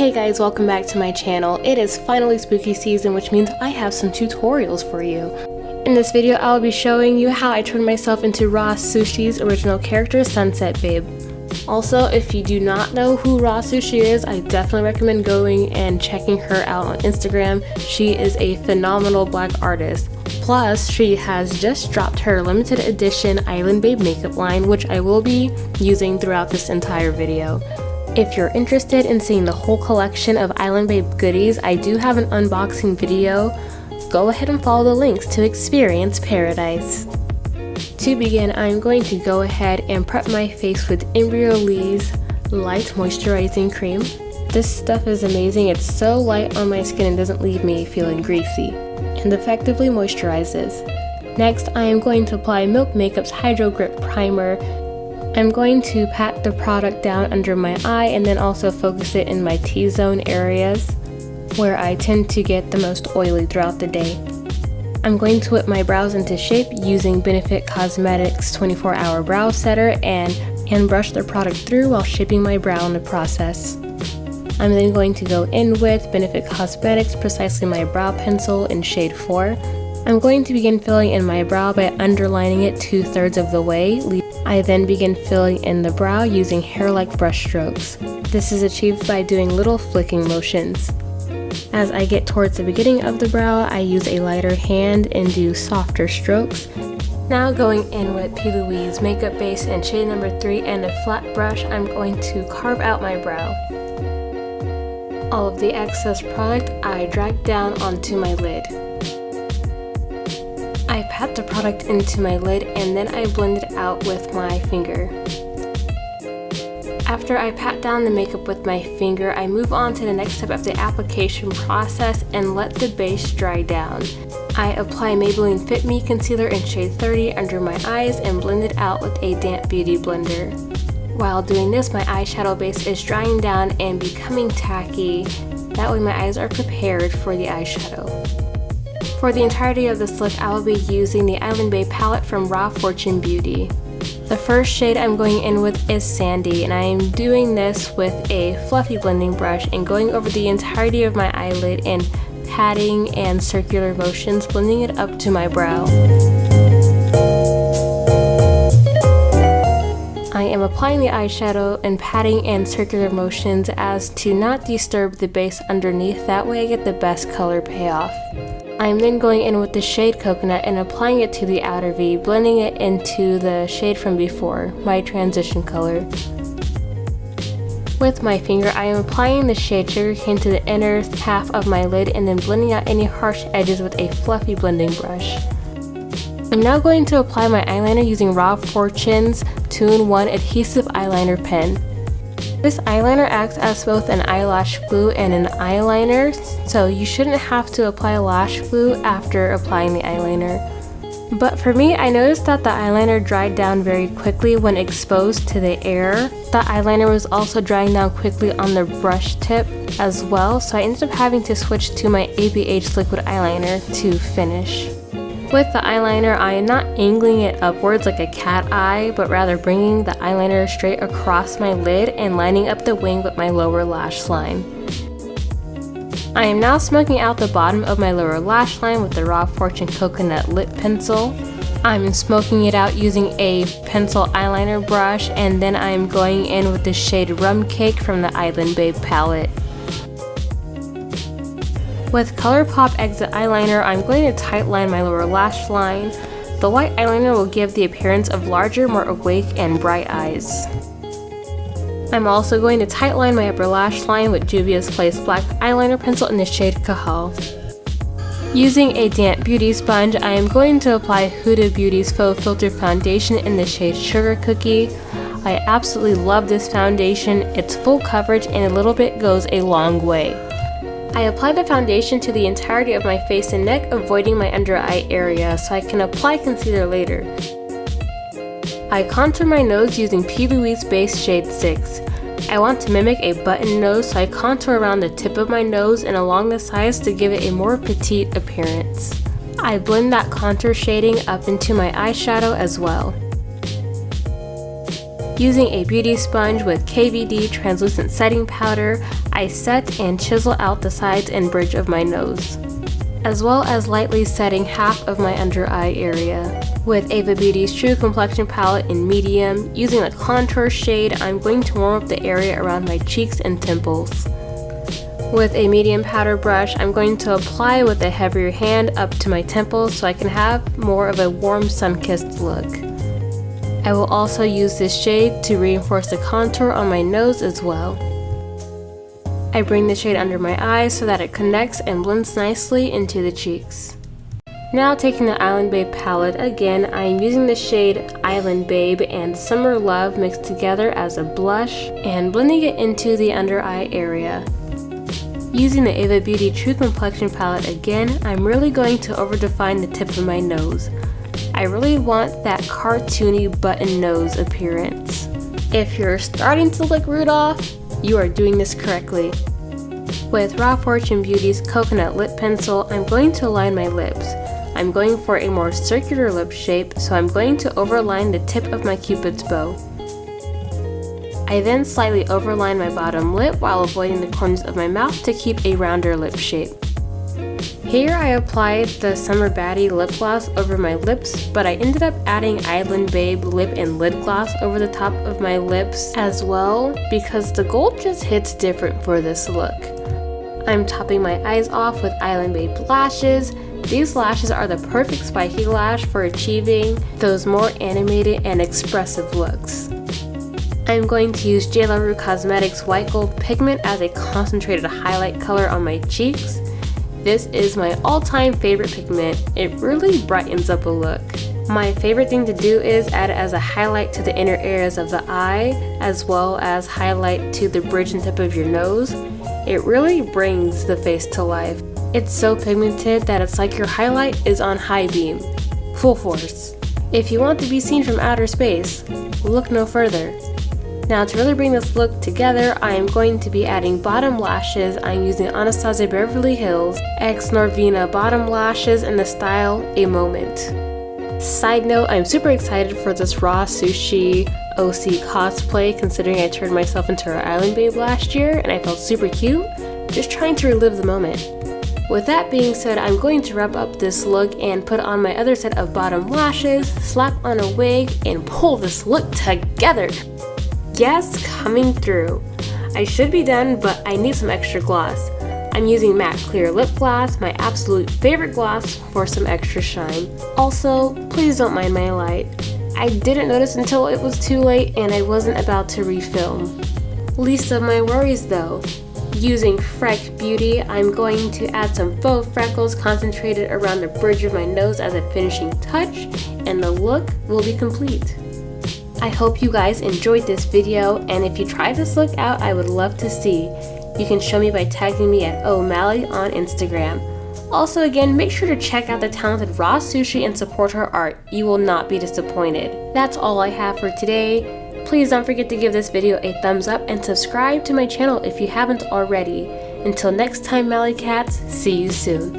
Hey guys, welcome back to my channel. It is finally spooky season, which means I have some tutorials for you. In this video, I will be showing you how I turned myself into RawSueshii's original character, Sunset Babe. Also, if you do not know who RawSueshii is, I definitely recommend going and checking her out on Instagram. She is a phenomenal black artist. Plus, she has just dropped her limited edition Island Babe makeup line, which I will be using throughout this entire video. If you're interested in seeing the whole collection of Island Babe goodies, I do have an unboxing video. Go ahead and follow the links to experience Paradise. To begin, I'm going to go ahead and prep my face with Embryolisse Light Moisturizing Cream. This stuff is amazing. It's so light on my skin and doesn't leave me feeling greasy, and effectively moisturizes. Next, I am going to apply Milk Makeup's Hydro Grip Primer. I'm going to pat the product down under my eye and then also focus it in my T-zone areas where I tend to get the most oily throughout the day. I'm going to whip my brows into shape using Benefit Cosmetics 24-Hour Brow Setter and brush the product through while shaping my brow in the process. I'm then going to go in with Benefit Cosmetics Precisely My Brow Pencil in shade 4. I'm going to begin filling in my brow by underlining it 2/3 of the way. I then begin filling in the brow using hair-like brush strokes. This is achieved by doing little flicking motions. As I get towards the beginning of the brow, I use a lighter hand and do softer strokes. Now going in with P. Louise Makeup Base in shade number 3 and a flat brush, I'm going to carve out my brow. All of the excess product I drag down onto my lid. I pat the product into my lid and then I blend it out with my finger. After I pat down the makeup with my finger, I move on to the next step of the application process and let the base dry down. I apply Maybelline Fit Me Concealer in shade 30 under my eyes and blend it out with a damp beauty blender. While doing this, my eyeshadow base is drying down and becoming tacky. That way my eyes are prepared for the eyeshadow. For the entirety of this look, I will be using the Island Babe palette from RawFortune Beauty. The first shade I'm going in with is Sandy, and I am doing this with a fluffy blending brush and going over the entirety of my eyelid and patting and circular motions, blending it up to my brow. I am applying the eyeshadow and patting and circular motions as to not disturb the base underneath, that way I get the best color payoff. I am then going in with the shade Coconut and applying it to the outer V, blending it into the shade from before, my transition color. With my finger, I am applying the shade Sugarcane to the inner half of my lid and then blending out any harsh edges with a fluffy blending brush. I'm now going to apply my eyeliner using RawFortune's 2-in-1 Adhesive Eyeliner Pen. This eyeliner acts as both an eyelash glue and an eyeliner, so you shouldn't have to apply lash glue after applying the eyeliner. But for me, I noticed that the eyeliner dried down very quickly when exposed to the air. The eyeliner was also drying down quickly on the brush tip as well, so I ended up having to switch to my ABH liquid eyeliner to finish. With the eyeliner, I am not angling it upwards like a cat eye, but rather bringing the eyeliner straight across my lid and lining up the wing with my lower lash line. I am now smoking out the bottom of my lower lash line with the RawFortune Coconut Lip Pencil. I'm smoking it out using a pencil eyeliner brush, and then I am going in with the shade Rum Cake from the Island Babe palette. With Colourpop Exit Eyeliner, I'm going to tightline my lower lash line. The white eyeliner will give the appearance of larger, more awake, and bright eyes. I'm also going to tightline my upper lash line with Juvia's Place Black Eyeliner Pencil in the shade Cajal. Using a damp beauty sponge, I am going to apply Huda Beauty's Faux Filter Foundation in the shade Sugar Cookie. I absolutely love this foundation. It's full coverage and a little bit goes a long way. I apply the foundation to the entirety of my face and neck, avoiding my under eye area so I can apply concealer later. I contour my nose using P. Louise Base shade 6. I want to mimic a button nose, so I contour around the tip of my nose and along the sides to give it a more petite appearance. I blend that contour shading up into my eyeshadow as well. Using a beauty sponge with KVD translucent setting powder, I set and chisel out the sides and bridge of my nose, as well as lightly setting half of my under eye area. With Ava Beauty's True Complexion Palette in medium, using the contour shade, I'm going to warm up the area around my cheeks and temples. With a medium powder brush, I'm going to apply with a heavier hand up to my temples so I can have more of a warm sun-kissed look. I will also use this shade to reinforce the contour on my nose as well. I bring the shade under my eyes so that it connects and blends nicely into the cheeks. Now taking the Island Babe palette again, I am using the shade Island Babe and Summer Love mixed together as a blush and blending it into the under eye area. Using the Ava Beauty True Complexion palette again, I'm really going to overdefine the tip of my nose. I really want that cartoony button nose appearance. If you're starting to look Rudolph, you are doing this correctly. With RawFortune Beauty's Coconut Lip Pencil, I'm going to line my lips. I'm going for a more circular lip shape, so I'm going to overline the tip of my Cupid's bow. I then slightly overline my bottom lip while avoiding the corners of my mouth to keep a rounder lip shape. Here I applied the Summer Baddie lip gloss over my lips, but I ended up adding Island Babe lip and lid gloss over the top of my lips as well because the gold just hits different for this look. I'm topping my eyes off with Island Babe lashes. These lashes are the perfect spiky lash for achieving those more animated and expressive looks. I'm going to use LaRue Cosmetics White Gold Pigment as a concentrated highlight color on my cheeks. This is my all-time favorite pigment. It really brightens up a look. My favorite thing to do is add it as a highlight to the inner areas of the eye, as well as highlight to the bridge and tip of your nose. It really brings the face to life. It's so pigmented that it's like your highlight is on high beam, full force. If you want to be seen from outer space, look no further. Now to really bring this look together, I am going to be adding bottom lashes. I'm using Anastasia Beverly Hills X Norvina bottom lashes in the style A Moment. Side note, I'm super excited for this RawSueshii OC cosplay considering I turned myself into her Island Babe last year and I felt super cute, just trying to relive the moment. With that being said, I'm going to wrap up this look and put on my other set of bottom lashes, slap on a wig, and pull this look together. Yes, coming through. I should be done, but I need some extra gloss. I'm using matte clear lip gloss, my absolute favorite gloss, for some extra shine. Also, please don't mind my light. I didn't notice until it was too late and I wasn't about to refilm. Least of my worries though. Using Freck Beauty, I'm going to add some faux freckles concentrated around the bridge of my nose as a finishing touch, and the look will be complete. I hope you guys enjoyed this video, and if you try this look out, I would love to see. You can show me by tagging me at O'Malley on Instagram. Also again, make sure to check out the talented RawSueshii and support her art. You will not be disappointed. That's all I have for today. Please don't forget to give this video a thumbs up and subscribe to my channel if you haven't already. Until next time, Mally Cats, see you soon.